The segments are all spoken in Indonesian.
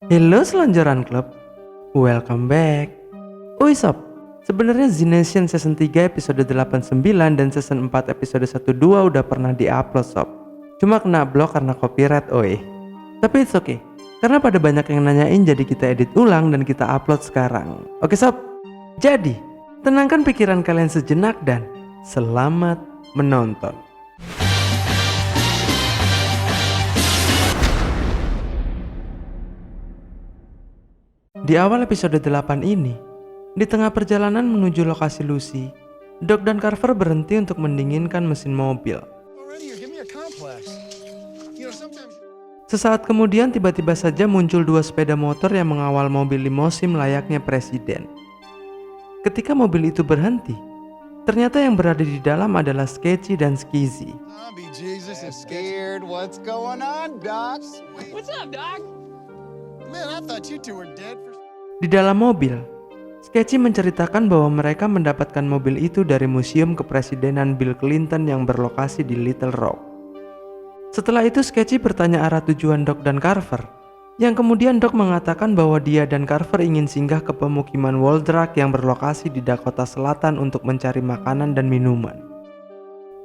Hello selonjoran klub, welcome back. Ui sob, sebenarnya Z Nation season 3 episode 89 dan season 4 episode 12 udah pernah di-upload sob. Cuma kena blok karena copyright oi. Tapi it's okay, karena pada banyak yang nanyain jadi kita edit ulang dan kita upload sekarang. Oke sob, jadi tenangkan pikiran kalian sejenak dan selamat menonton. Di awal episode 8 ini, di tengah perjalanan menuju lokasi Lucy, Doc dan Carver berhenti untuk mendinginkan mesin mobil. Sesaat kemudian tiba-tiba saja muncul dua sepeda motor yang mengawal mobil limosin layaknya presiden. Ketika mobil itu berhenti, ternyata yang berada di dalam adalah Sketchy dan Skizzy. Jesus is scared. What's going on, Doc? What's up, Doc? Man, I thought you two were dead for... Di dalam mobil, Sketchy menceritakan bahwa mereka mendapatkan mobil itu dari Museum Kepresidenan Bill Clinton yang berlokasi di Little Rock. Setelah itu Sketchy bertanya arah tujuan Doc dan Carver, yang kemudian Doc mengatakan bahwa dia dan Carver ingin singgah ke pemukiman Waldrak yang berlokasi di Dakota Selatan untuk mencari makanan dan minuman.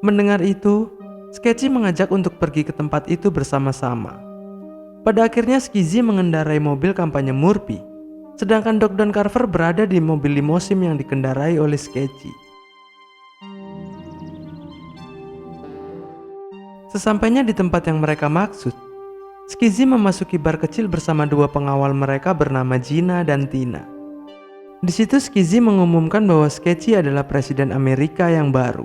Mendengar itu, Sketchy mengajak untuk pergi ke tempat itu bersama-sama. Pada akhirnya Skizzy mengendarai mobil kampanye Murphy, sedangkan Doc dan Carver berada di mobil limosin yang dikendarai oleh Sketchy. Sesampainya di tempat yang mereka maksud, Skizzy memasuki bar kecil bersama dua pengawal mereka bernama Gina dan Tina. Di situ Skizzy mengumumkan bahwa Sketchy adalah presiden Amerika yang baru.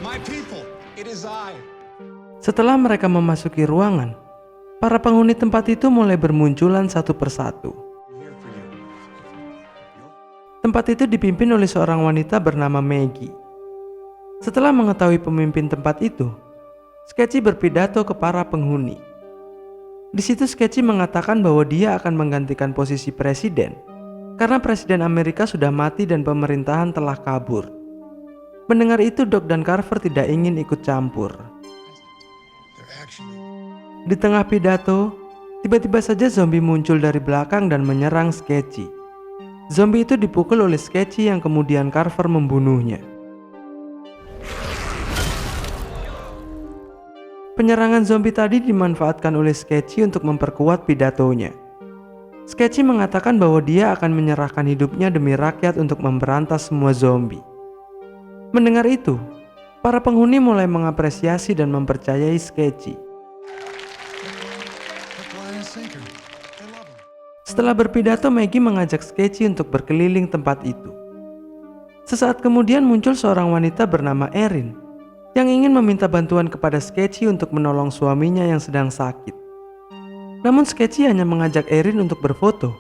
My people, it is I. Setelah mereka memasuki ruangan, para penghuni tempat itu mulai bermunculan satu persatu. Tempat itu dipimpin oleh seorang wanita bernama Maggie. Setelah mengetahui pemimpin tempat itu, Sketchy berpidato ke para penghuni. Di situ Sketchy mengatakan bahwa dia akan menggantikan posisi presiden karena presiden Amerika sudah mati dan pemerintahan telah kabur. Mendengar itu Doc dan Carver tidak ingin ikut campur. Di tengah pidato, tiba-tiba saja zombie muncul dari belakang dan menyerang Sketchy. Zombie itu dipukul oleh Sketchy yang kemudian Carver membunuhnya. Penyerangan zombie tadi dimanfaatkan oleh Sketchy untuk memperkuat pidatonya. Sketchy mengatakan bahwa dia akan menyerahkan hidupnya demi rakyat untuk memberantas semua zombie. Mendengar itu, para penghuni mulai mengapresiasi dan mempercayai Sketchy. Setelah berpidato, Maggie mengajak Sketchy untuk berkeliling tempat itu. Sesaat kemudian muncul seorang wanita bernama Erin yang ingin meminta bantuan kepada Sketchy untuk menolong suaminya yang sedang sakit. Namun Sketchy hanya mengajak Erin untuk berfoto,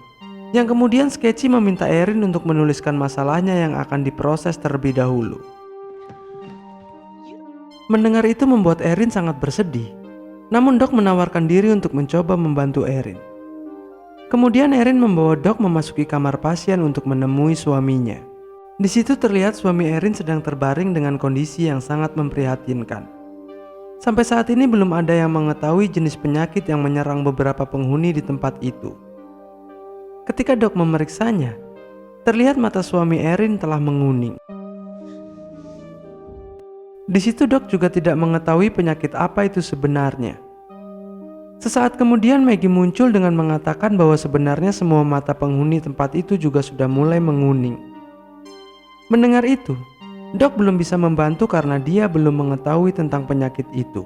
yang kemudian Sketchy meminta Erin untuk menuliskan masalahnya yang akan diproses terlebih dahulu. Mendengar itu membuat Erin sangat bersedih, namun Doc menawarkan diri untuk mencoba membantu Erin. Kemudian Erin membawa Doc memasuki kamar pasien untuk menemui suaminya. Di situ terlihat suami Erin sedang terbaring dengan kondisi yang sangat memprihatinkan. Sampai saat ini belum ada yang mengetahui jenis penyakit yang menyerang beberapa penghuni di tempat itu. Ketika Doc memeriksanya, terlihat mata suami Erin telah menguning. Di situ Doc juga tidak mengetahui penyakit apa itu sebenarnya. Sesaat kemudian Maggie muncul dengan mengatakan bahwa sebenarnya semua mata penghuni tempat itu juga sudah mulai menguning. Mendengar itu, Doc belum bisa membantu karena dia belum mengetahui tentang penyakit itu.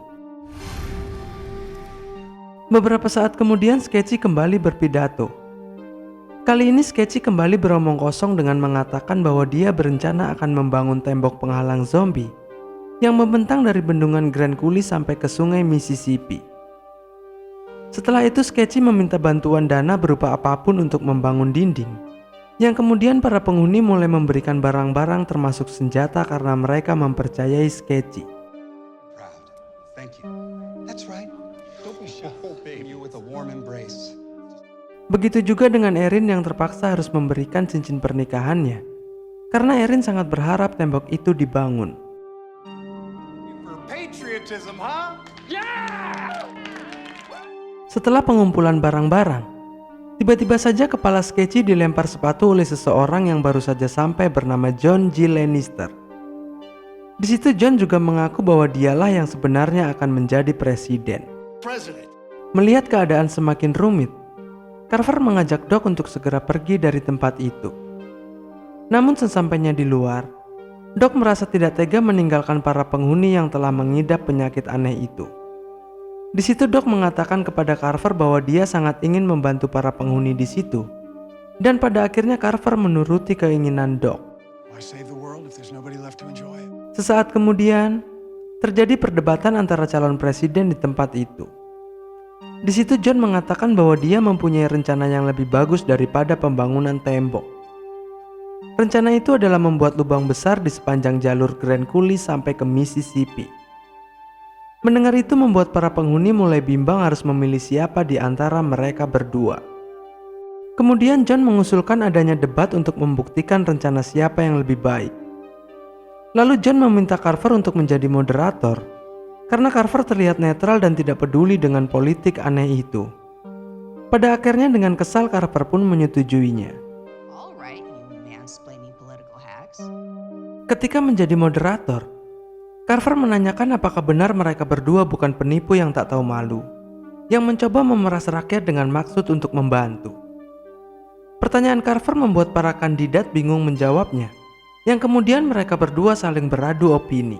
Beberapa saat kemudian Sketchy kembali berpidato. Kali ini Sketchy kembali beromong kosong dengan mengatakan bahwa dia berencana akan membangun tembok penghalang zombie yang membentang dari bendungan Grand Coulee sampai ke sungai Mississippi. Setelah itu Sketchy meminta bantuan dana berupa apapun untuk membangun dinding, yang kemudian para penghuni mulai memberikan barang-barang termasuk senjata karena mereka mempercayai Sketchy. Begitu juga dengan Erin yang terpaksa harus memberikan cincin pernikahannya, karena Erin sangat berharap tembok itu dibangun. Setelah pengumpulan barang-barang, Tiba-tiba saja kepala Sketchy dilempar sepatu oleh seseorang yang baru saja sampai bernama John G. Lannister. Di situ John juga mengaku bahwa dialah yang sebenarnya akan menjadi presiden. Melihat keadaan semakin rumit, Carver mengajak Doc untuk segera pergi dari tempat itu. Namun sesampainya di luar, Doc merasa tidak tega meninggalkan para penghuni yang telah mengidap penyakit aneh itu. Di situ Doc mengatakan kepada Carver bahwa dia sangat ingin membantu para penghuni di situ. Dan pada akhirnya Carver menuruti keinginan Doc. Sesaat kemudian, terjadi perdebatan antara calon presiden di tempat itu. Di situ John mengatakan bahwa dia mempunyai rencana yang lebih bagus daripada pembangunan tembok. Rencana itu adalah membuat lubang besar di sepanjang jalur Grand Coulee sampai ke Mississippi. Mendengar itu membuat para penghuni mulai bimbang harus memilih siapa di antara mereka berdua. Kemudian John mengusulkan adanya debat untuk membuktikan rencana siapa yang lebih baik. Lalu John meminta Carver untuk menjadi moderator, karena Carver terlihat netral dan tidak peduli dengan politik aneh itu. Pada akhirnya dengan kesal Carver pun menyetujuinya. Ketika menjadi moderator, Carver menanyakan apakah benar mereka berdua bukan penipu yang tak tahu malu, yang mencoba memeras rakyat dengan maksud untuk membantu. Pertanyaan Carver membuat para kandidat bingung menjawabnya, yang kemudian mereka berdua saling beradu opini.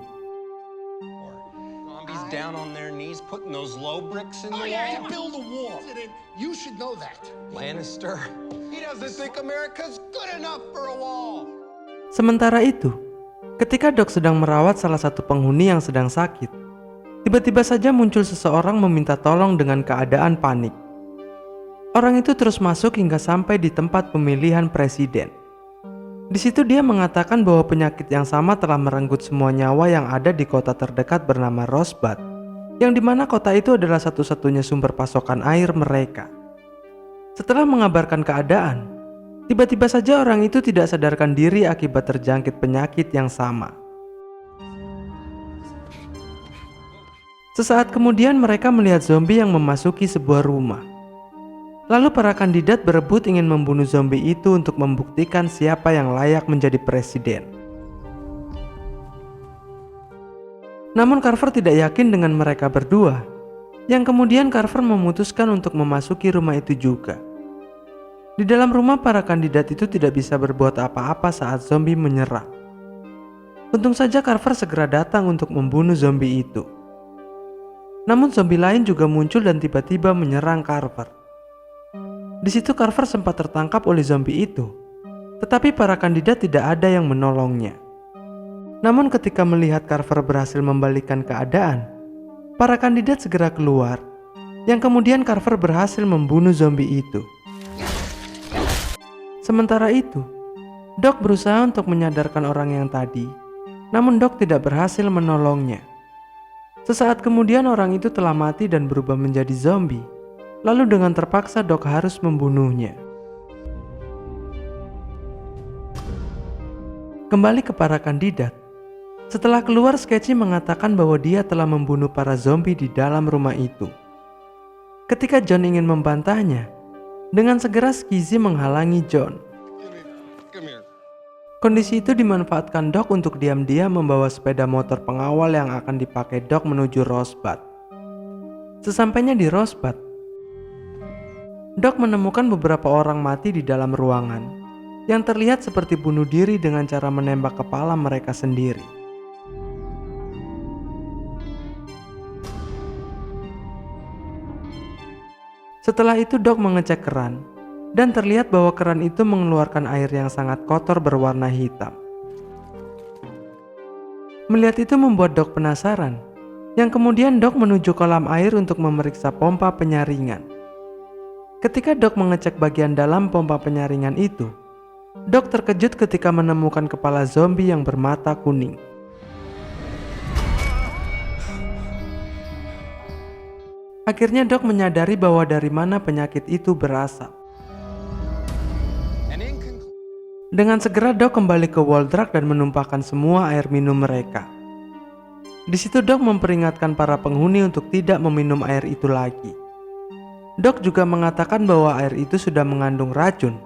Sementara itu, ketika Doc sedang merawat salah satu penghuni yang sedang sakit, tiba-tiba saja muncul seseorang meminta tolong dengan keadaan panik. Orang itu terus masuk hingga sampai di tempat pemilihan presiden. Di situ dia mengatakan bahwa penyakit yang sama telah merenggut semua nyawa yang ada di kota terdekat bernama Rosebud, yang dimana kota itu adalah satu-satunya sumber pasokan air mereka. Setelah mengabarkan keadaan, tiba-tiba saja orang itu tidak sadarkan diri akibat terjangkit penyakit yang sama. Sesaat kemudian mereka melihat zombie yang memasuki sebuah rumah. Lalu para kandidat berebut ingin membunuh zombie itu untuk membuktikan siapa yang layak menjadi presiden. Namun Carver tidak yakin dengan mereka berdua, yang kemudian Carver memutuskan untuk memasuki rumah itu juga. Di dalam rumah para kandidat itu tidak bisa berbuat apa-apa saat zombie menyerang. Untung saja Carver segera datang untuk membunuh zombie itu. Namun zombie lain juga muncul dan tiba-tiba menyerang Carver. Di situ Carver sempat tertangkap oleh zombie itu, tetapi para kandidat tidak ada yang menolongnya. Namun ketika melihat Carver berhasil membalikkan keadaan, para kandidat segera keluar, yang kemudian Carver berhasil membunuh zombie itu. Sementara itu, Doc berusaha untuk menyadarkan orang yang tadi, namun Doc tidak berhasil menolongnya. Sesaat kemudian orang itu telah mati dan berubah menjadi zombie. Lalu dengan terpaksa Doc harus membunuhnya. Kembali ke para kandidat. Setelah keluar, Sketchy mengatakan bahwa dia telah membunuh para zombie di dalam rumah itu. Ketika John ingin membantahnya, dengan segera Skizzy menghalangi John. Kondisi itu dimanfaatkan Doc untuk diam-diam membawa sepeda motor pengawal yang akan dipakai Doc menuju Rosebud. Sesampainya di Rosebud, Doc menemukan beberapa orang mati di dalam ruangan yang terlihat seperti bunuh diri dengan cara menembak kepala mereka sendiri. Setelah itu Doc mengecek keran dan terlihat bahwa keran itu mengeluarkan air yang sangat kotor berwarna hitam. Melihat itu membuat Doc penasaran, yang kemudian Doc menuju kolam air untuk memeriksa pompa penyaringan. Ketika Doc mengecek bagian dalam pompa penyaringan itu, Doc terkejut ketika menemukan kepala zombie yang bermata kuning. Akhirnya Doc menyadari bahwa dari mana penyakit itu berasal. Dengan segera Doc kembali ke Waldrak dan menumpahkan semua air minum mereka. Di situ Doc memperingatkan para penghuni untuk tidak meminum air itu lagi. Doc juga mengatakan bahwa air itu sudah mengandung racun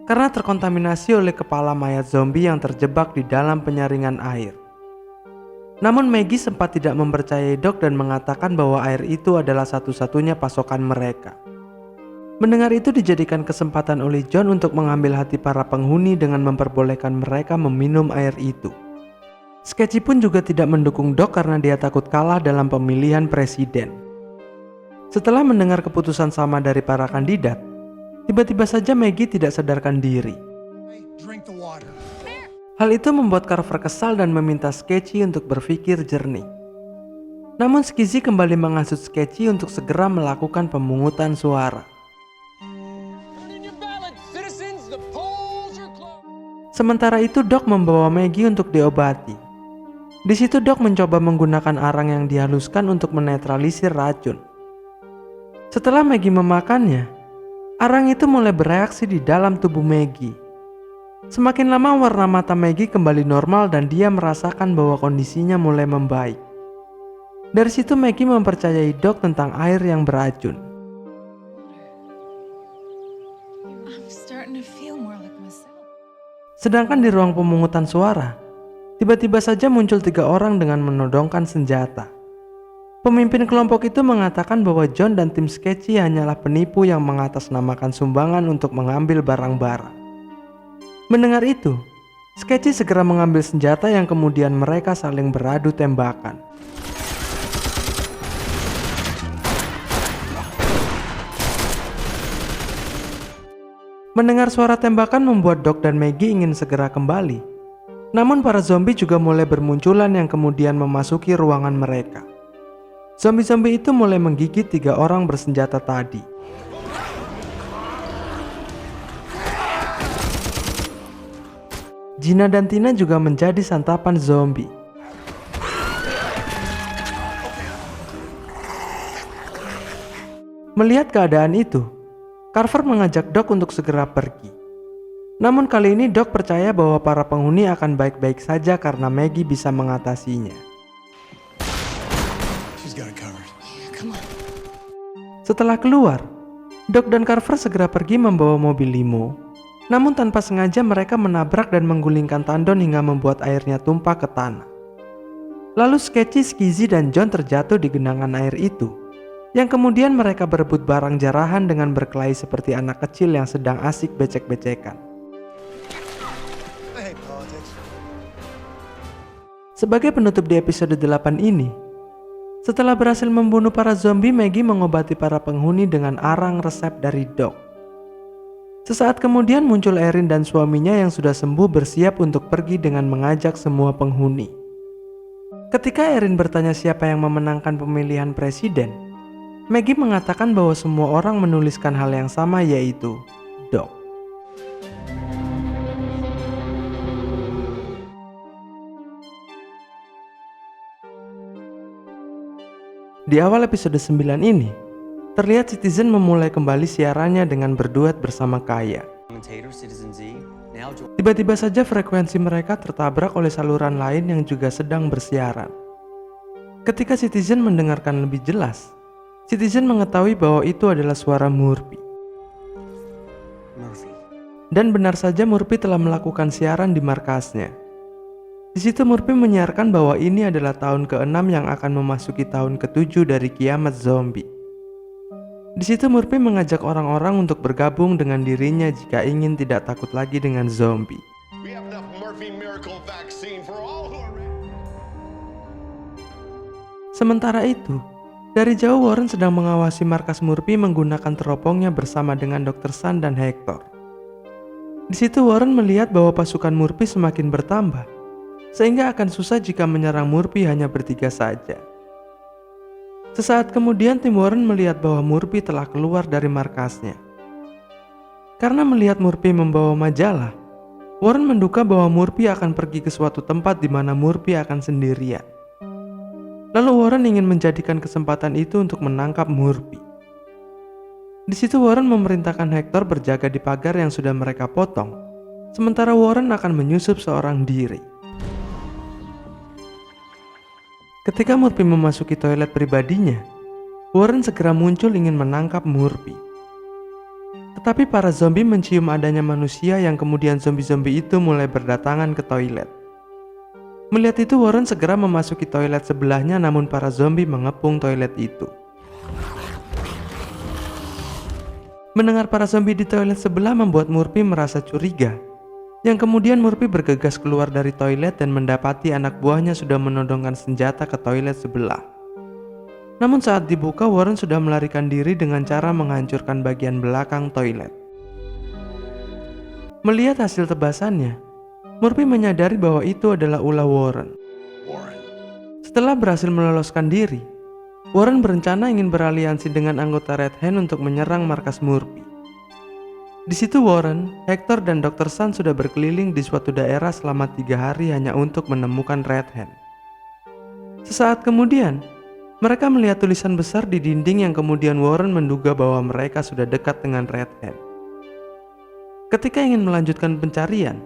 karena terkontaminasi oleh kepala mayat zombie yang terjebak di dalam penyaringan air. Namun Maggie sempat tidak mempercayai Doc dan mengatakan bahwa air itu adalah satu-satunya pasokan mereka. Mendengar itu dijadikan kesempatan oleh John untuk mengambil hati para penghuni dengan memperbolehkan mereka meminum air itu. Sketchy pun juga tidak mendukung Doc karena dia takut kalah dalam pemilihan presiden. Setelah mendengar keputusan sama dari para kandidat, tiba-tiba saja Maggie tidak sadarkan diri. Drink the water. Hal itu membuat Carver kesal dan meminta Sketchy untuk berpikir jernih. Namun Skizzy kembali menghasut Sketchy untuk segera melakukan pemungutan suara. Sementara itu Doc membawa Maggie untuk diobati. Di situ Doc mencoba menggunakan arang yang dihaluskan untuk menetralisir racun. Setelah Maggie memakannya, arang itu mulai bereaksi di dalam tubuh Maggie. Semakin lama warna mata Maggie kembali normal dan dia merasakan bahwa kondisinya mulai membaik. Dari situ Maggie mempercayai Doc tentang air yang beracun. Sedangkan di ruang pemungutan suara, tiba-tiba saja muncul 3 orang dengan menodongkan senjata. Pemimpin kelompok itu mengatakan bahwa John dan tim Sketchy hanyalah penipu yang mengatasnamakan sumbangan untuk mengambil barang-barang. Mendengar itu, Sketchy segera mengambil senjata yang kemudian mereka saling beradu tembakan. Mendengar suara tembakan membuat Doc dan Maggie ingin segera kembali. Namun para zombie juga mulai bermunculan yang kemudian memasuki ruangan mereka. Zombie-zombie itu mulai menggigit 3 orang bersenjata tadi. Gina dan Tina juga menjadi santapan zombie. Melihat keadaan itu, Carver mengajak Doc untuk segera pergi. Namun kali ini Doc percaya bahwa para penghuni akan baik-baik saja karena Maggie bisa mengatasinya. Setelah keluar, Doc dan Carver segera pergi membawa mobil limo. Namun tanpa sengaja mereka menabrak dan menggulingkan tandon hingga membuat airnya tumpah ke tanah. Lalu Sketchy, Skizzy, dan John terjatuh di genangan air itu, yang kemudian mereka berebut barang jarahan dengan berkelahi seperti anak kecil yang sedang asik becek-becekan. Sebagai penutup di episode 8 ini, setelah berhasil membunuh para zombie, Maggie mengobati para penghuni dengan arang resep dari Doc. Sesaat kemudian muncul Erin dan suaminya yang sudah sembuh bersiap untuk pergi dengan mengajak semua penghuni. Ketika Erin bertanya siapa yang memenangkan pemilihan presiden, Maggie mengatakan bahwa semua orang menuliskan hal yang sama, yaitu Doc. Di awal episode 9 ini, terlihat Citizen memulai kembali siarannya dengan berduet bersama Kaya. Tiba-tiba saja frekuensi mereka tertabrak oleh saluran lain yang juga sedang bersiaran. Ketika Citizen mendengarkan lebih jelas, Citizen mengetahui bahwa itu adalah suara Murphy. Dan benar saja Murphy telah melakukan siaran di markasnya. Di situ Murphy menyiarkan bahwa ini adalah tahun ke-6 yang akan memasuki tahun ke-7 dari kiamat zombie. Di situ Murphy mengajak orang-orang untuk bergabung dengan dirinya jika ingin tidak takut lagi dengan zombie. Sementara itu, dari jauh Warren sedang mengawasi markas Murphy menggunakan teropongnya bersama dengan Dr. Sun dan Hector. Di situ Warren melihat bahwa pasukan Murphy semakin bertambah, sehingga akan susah jika menyerang Murphy hanya bertiga saja. Sesaat kemudian tim Warren melihat bahwa Murphy telah keluar dari markasnya. Karena melihat Murphy membawa majalah, Warren menduga bahwa Murphy akan pergi ke suatu tempat di mana Murphy akan sendirian. Lalu Warren ingin menjadikan kesempatan itu untuk menangkap Murphy. Di situ Warren memerintahkan Hector berjaga di pagar yang sudah mereka potong, sementara Warren akan menyusup seorang diri. Ketika Murphy memasuki toilet pribadinya, Warren segera muncul ingin menangkap Murphy. Tetapi para zombie mencium adanya manusia yang kemudian zombie-zombie itu mulai berdatangan ke toilet. Melihat itu Warren segera memasuki toilet sebelahnya, namun para zombie mengepung toilet itu. Mendengar para zombie di toilet sebelah membuat Murphy merasa curiga. Yang kemudian Murphy bergegas keluar dari toilet dan mendapati anak buahnya sudah menodongkan senjata ke toilet sebelah. Namun saat dibuka, Warren sudah melarikan diri dengan cara menghancurkan bagian belakang toilet. Melihat hasil tebasannya, Murphy menyadari bahwa itu adalah ulah Warren. Setelah berhasil meloloskan diri, Warren berencana ingin beraliansi dengan anggota Red Hand untuk menyerang markas Murphy. Di situ Warren, Hector, dan Dr. Sun sudah berkeliling di suatu daerah selama 3 hari hanya untuk menemukan Red Hand. Sesaat kemudian, mereka melihat tulisan besar di dinding yang kemudian Warren menduga bahwa mereka sudah dekat dengan Red Hand. Ketika ingin melanjutkan pencarian,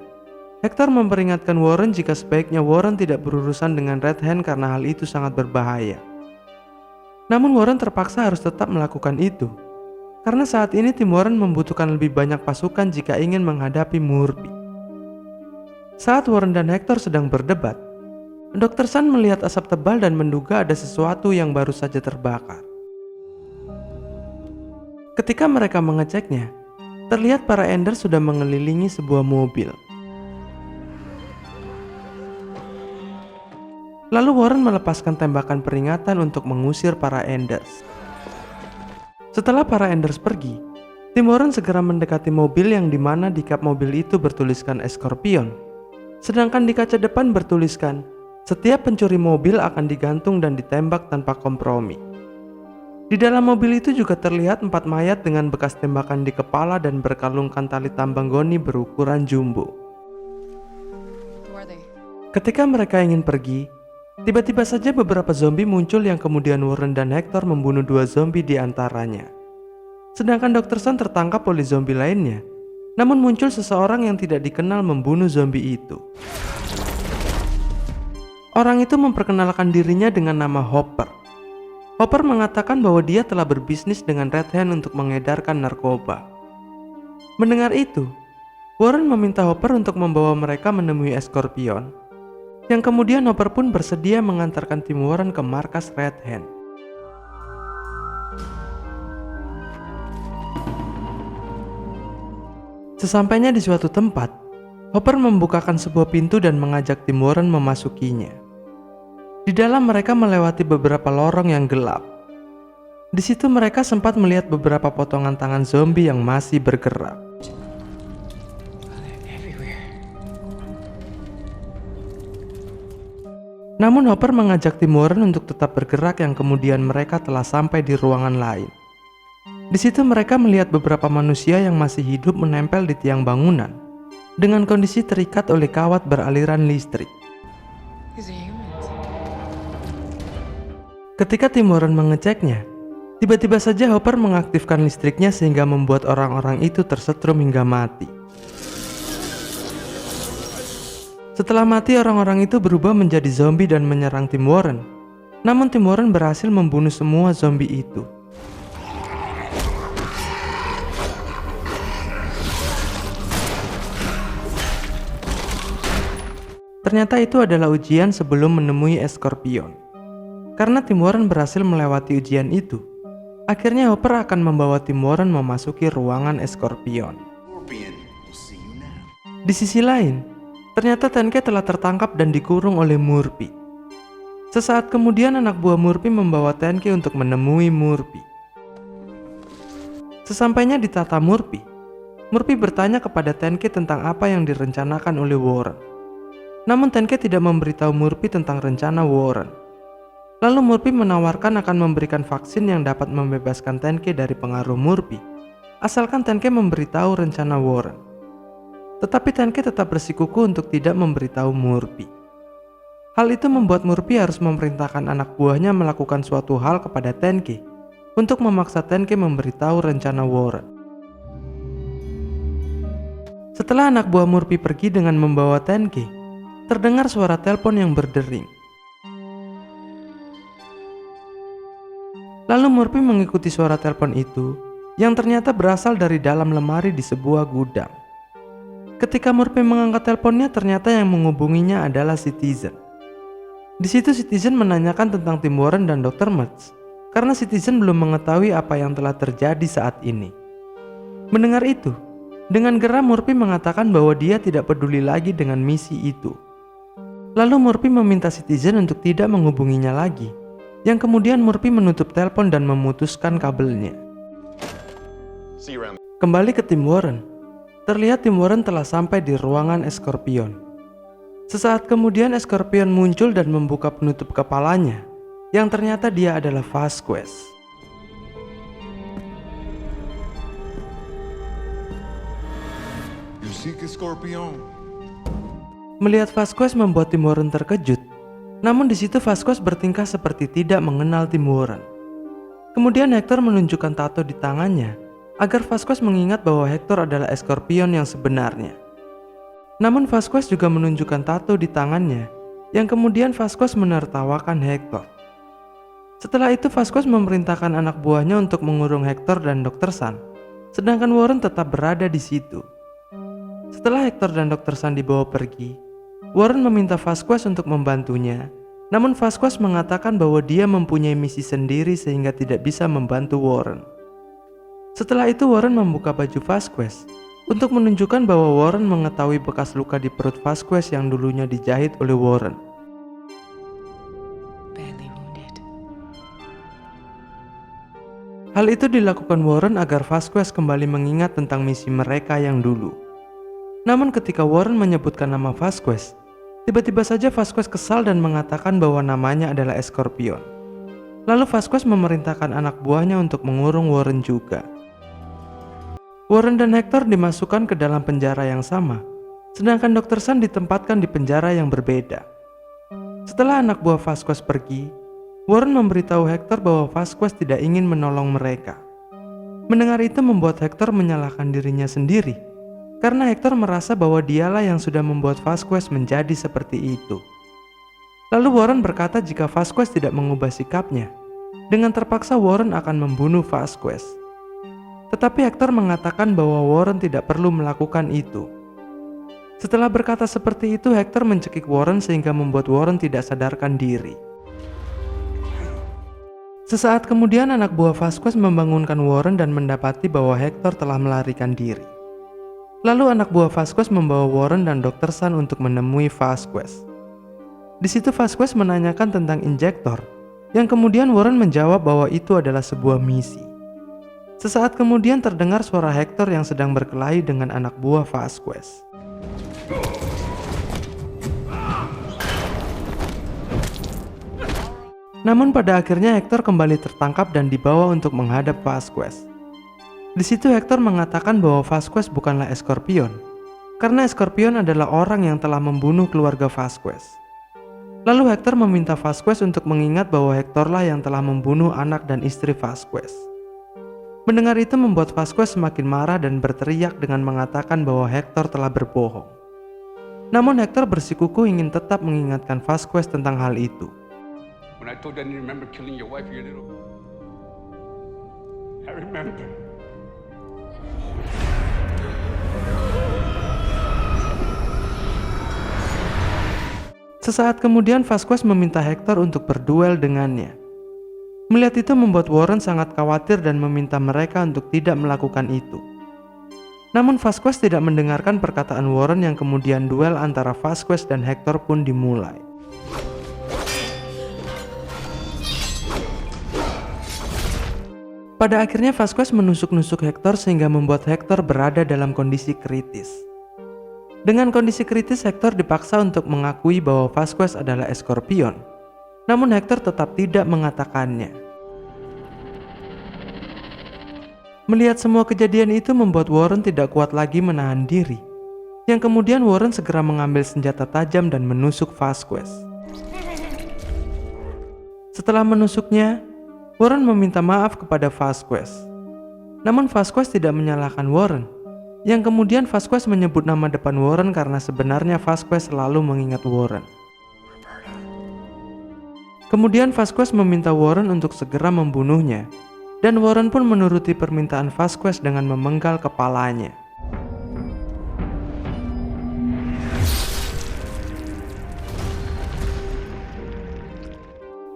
Hector memperingatkan Warren jika sebaiknya Warren tidak berurusan dengan Red Hand karena hal itu sangat berbahaya. Namun Warren terpaksa harus tetap melakukan itu, karena saat ini tim Warren membutuhkan lebih banyak pasukan jika ingin menghadapi Murphy. Saat Warren dan Hector sedang berdebat, Dr. Sun melihat asap tebal dan menduga ada sesuatu yang baru saja terbakar. Ketika mereka mengeceknya, terlihat para Ender sudah mengelilingi sebuah mobil. Lalu Warren melepaskan tembakan peringatan untuk mengusir para Enders. Setelah para Enders pergi, tim Warren segera mendekati mobil yang dimana di kap mobil itu bertuliskan Scorpion. Sedangkan di kaca depan bertuliskan, setiap pencuri mobil akan digantung dan ditembak tanpa kompromi. Di dalam mobil itu juga terlihat 4 mayat dengan bekas tembakan di kepala dan berkalungkan tali tambang goni berukuran jumbo. Ketika mereka ingin pergi, tiba-tiba saja beberapa zombie muncul yang kemudian Warren dan Hector membunuh 2 zombie di antaranya. Sedangkan Dr. Sun tertangkap oleh zombie lainnya, namun muncul seseorang yang tidak dikenal membunuh zombie itu. Orang itu memperkenalkan dirinya dengan nama Hopper. Hopper mengatakan bahwa dia telah berbisnis dengan Red Hand untuk mengedarkan narkoba. Mendengar itu, Warren meminta Hopper untuk membawa mereka menemui Scorpion. Yang kemudian Hopper pun bersedia mengantarkan tim Warren ke markas Red Hand. Sesampainya di suatu tempat, Hopper membukakan sebuah pintu dan mengajak tim Warren memasukinya. Di dalam mereka melewati beberapa lorong yang gelap. Di situ mereka sempat melihat beberapa potongan tangan zombie yang masih bergerak. Namun Hopper mengajak tim Warren untuk tetap bergerak yang kemudian mereka telah sampai di ruangan lain. Di situ mereka melihat beberapa manusia yang masih hidup menempel di tiang bangunan dengan kondisi terikat oleh kawat beraliran listrik. Ketika tim Warren mengeceknya, tiba-tiba saja Hopper mengaktifkan listriknya sehingga membuat orang-orang itu tersetrum hingga mati. Setelah mati, orang-orang itu berubah menjadi zombie dan menyerang tim Warren. Namun tim Warren berhasil membunuh semua zombie itu. Ternyata itu adalah ujian sebelum menemui Scorpion. Karena tim Warren berhasil melewati ujian itu, akhirnya Hopper akan membawa tim Warren memasuki ruangan Scorpion. Di sisi lain, ternyata Tenke telah tertangkap dan dikurung oleh Murphy. Sesaat kemudian anak buah Murphy membawa Tenke untuk menemui Murphy. Sesampainya di tata Murphy, Murphy bertanya kepada Tenke tentang apa yang direncanakan oleh Warren. Namun Tenke tidak memberitahu Murphy tentang rencana Warren. Lalu Murphy menawarkan akan memberikan vaksin yang dapat membebaskan Tenke dari pengaruh Murphy, asalkan Tenke memberitahu rencana Warren. Tetapi Tenke tetap bersikukuh untuk tidak memberitahu Murphy. Hal itu membuat Murphy harus memerintahkan anak buahnya melakukan suatu hal kepada Tenke untuk memaksa Tenke memberitahu rencana Warren. Setelah anak buah Murphy pergi dengan membawa Tenke, terdengar suara telepon yang berdering. Lalu Murphy mengikuti suara telepon itu yang ternyata berasal dari dalam lemari di sebuah gudang. Ketika Murphy mengangkat teleponnya, ternyata yang menghubunginya adalah Citizen. Di situ Citizen menanyakan tentang Tim Warren dan Dr. Mertz karena Citizen belum mengetahui apa yang telah terjadi saat ini. Mendengar itu, dengan geram Murphy mengatakan bahwa dia tidak peduli lagi dengan misi itu. Lalu Murphy meminta Citizen untuk tidak menghubunginya lagi, yang kemudian Murphy menutup telepon dan memutuskan kabelnya. Kembali ke Tim Warren, terlihat Tim Warren telah sampai di ruangan Scorpion. Sesaat kemudian Scorpion muncul dan membuka penutup kepalanya, yang ternyata dia adalah Vasquez. Scorpion. Melihat Vasquez membuat Tim Warren terkejut, namun di situ Vasquez bertingkah seperti tidak mengenal Tim Warren. Kemudian Hector menunjukkan tato di tangannya agar Vasquez mengingat bahwa Hector adalah Scorpion yang sebenarnya. Namun Vasquez juga menunjukkan tato di tangannya, yang kemudian Vasquez menertawakan Hector. Setelah itu Vasquez memerintahkan anak buahnya untuk mengurung Hector dan Dr. Sun, sedangkan Warren tetap berada di situ. Setelah Hector dan Dr. Sun dibawa pergi, Warren meminta Vasquez untuk membantunya, namun Vasquez mengatakan bahwa dia mempunyai misi sendiri sehingga tidak bisa membantu Warren. Setelah itu Warren membuka baju Vasquez untuk menunjukkan bahwa Warren mengetahui bekas luka di perut Vasquez yang dulunya dijahit oleh Warren. Hal itu dilakukan Warren agar Vasquez kembali mengingat tentang misi mereka yang dulu. Namun ketika Warren menyebutkan nama Vasquez, tiba-tiba saja Vasquez kesal dan mengatakan bahwa namanya adalah Scorpion. Lalu Vasquez memerintahkan anak buahnya untuk mengurung Warren juga. Warren dan Hector dimasukkan ke dalam penjara yang sama, sedangkan Dr. Sun ditempatkan di penjara yang berbeda. Setelah anak buah Vasquez pergi, Warren memberitahu Hector bahwa Vasquez tidak ingin menolong mereka. Mendengar itu membuat Hector menyalahkan dirinya sendiri, karena Hector merasa bahwa dialah yang sudah membuat Vasquez menjadi seperti itu. Lalu Warren berkata jika Vasquez tidak mengubah sikapnya, dengan terpaksa Warren akan membunuh Vasquez. Tetapi Hector mengatakan bahwa Warren tidak perlu melakukan itu. Setelah berkata seperti itu, Hector mencekik Warren sehingga membuat Warren tidak sadarkan diri. Sesaat kemudian anak buah Vasquez membangunkan Warren dan mendapati bahwa Hector telah melarikan diri. Lalu anak buah Vasquez membawa Warren dan Dr. Sun untuk menemui Vasquez. Di situ Vasquez menanyakan tentang injektor, yang kemudian Warren menjawab bahwa itu adalah sebuah misi. Sesaat kemudian terdengar suara Hector yang sedang berkelahi dengan anak buah Vasquez. Namun pada akhirnya Hector kembali tertangkap dan dibawa untuk menghadap Vasquez. Di situ Hector mengatakan bahwa Vasquez bukanlah Scorpion, karena Scorpion adalah orang yang telah membunuh keluarga Vasquez. Lalu Hector meminta Vasquez untuk mengingat bahwa Hectorlah yang telah membunuh anak dan istri Vasquez. Mendengar itu membuat Vasquez semakin marah dan berteriak dengan mengatakan bahwa Hector telah berbohong. Namun Hector bersikukuh ingin tetap mengingatkan Vasquez tentang hal itu. When I told you I didn't remember killing your wife, you little... I remember. Sesaat kemudian Vasquez meminta Hector untuk berduel dengannya. Melihat itu membuat Warren sangat khawatir dan meminta mereka untuk tidak melakukan itu. Namun Vasquez tidak mendengarkan perkataan Warren yang kemudian duel antara Vasquez dan Hector pun dimulai. Pada akhirnya Vasquez menusuk-nusuk Hector sehingga membuat Hector berada dalam kondisi kritis. Dengan kondisi kritis, Hector dipaksa untuk mengakui bahwa Vasquez adalah Scorpion. Namun Hector tetap tidak mengatakannya. Melihat semua kejadian itu membuat Warren tidak kuat lagi menahan diri. Yang kemudian Warren segera mengambil senjata tajam dan menusuk Vasquez. Setelah menusuknya, Warren meminta maaf kepada Vasquez. Namun Vasquez tidak menyalahkan Warren. Yang kemudian Vasquez menyebut nama depan Warren karena sebenarnya Vasquez selalu mengingat Warren. Kemudian Vasquez meminta Warren untuk segera membunuhnya, dan Warren pun menuruti permintaan Vasquez dengan memenggal kepalanya.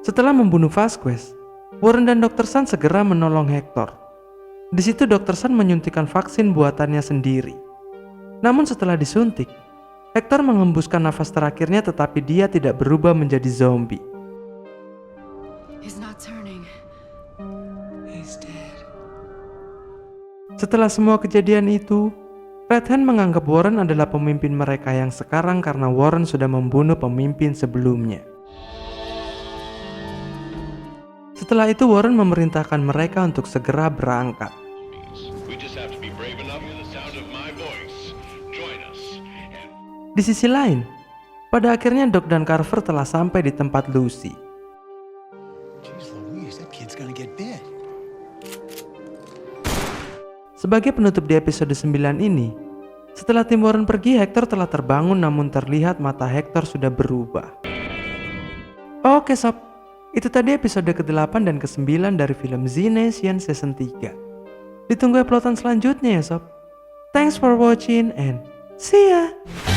Setelah membunuh Vasquez, Warren dan Dr. Sun segera menolong Hector. Di situ Dr. Sun menyuntikkan vaksin buatannya sendiri. Namun setelah disuntik, Hector mengembuskan nafas terakhirnya tetapi dia tidak berubah menjadi zombie. He's not turning. He's dead. Setelah semua kejadian itu, Red Hand menganggap Warren adalah pemimpin mereka yang sekarang karena Warren sudah membunuh pemimpin sebelumnya. Setelah itu Warren memerintahkan mereka untuk segera berangkat. Di sisi lain, pada akhirnya Doc dan Carver telah sampai di tempat Lucy. Jeez Louise, that kid's gonna get bit. Sebagai penutup di episode 9 ini, setelah tim Warren pergi, Hector telah terbangun namun terlihat mata Hector sudah berubah. Oke sob, itu tadi episode ke-8 dan ke-9 dari film Z Nation Season 3. Ditunggu uploadan selanjutnya ya sob. Thanks for watching and see ya!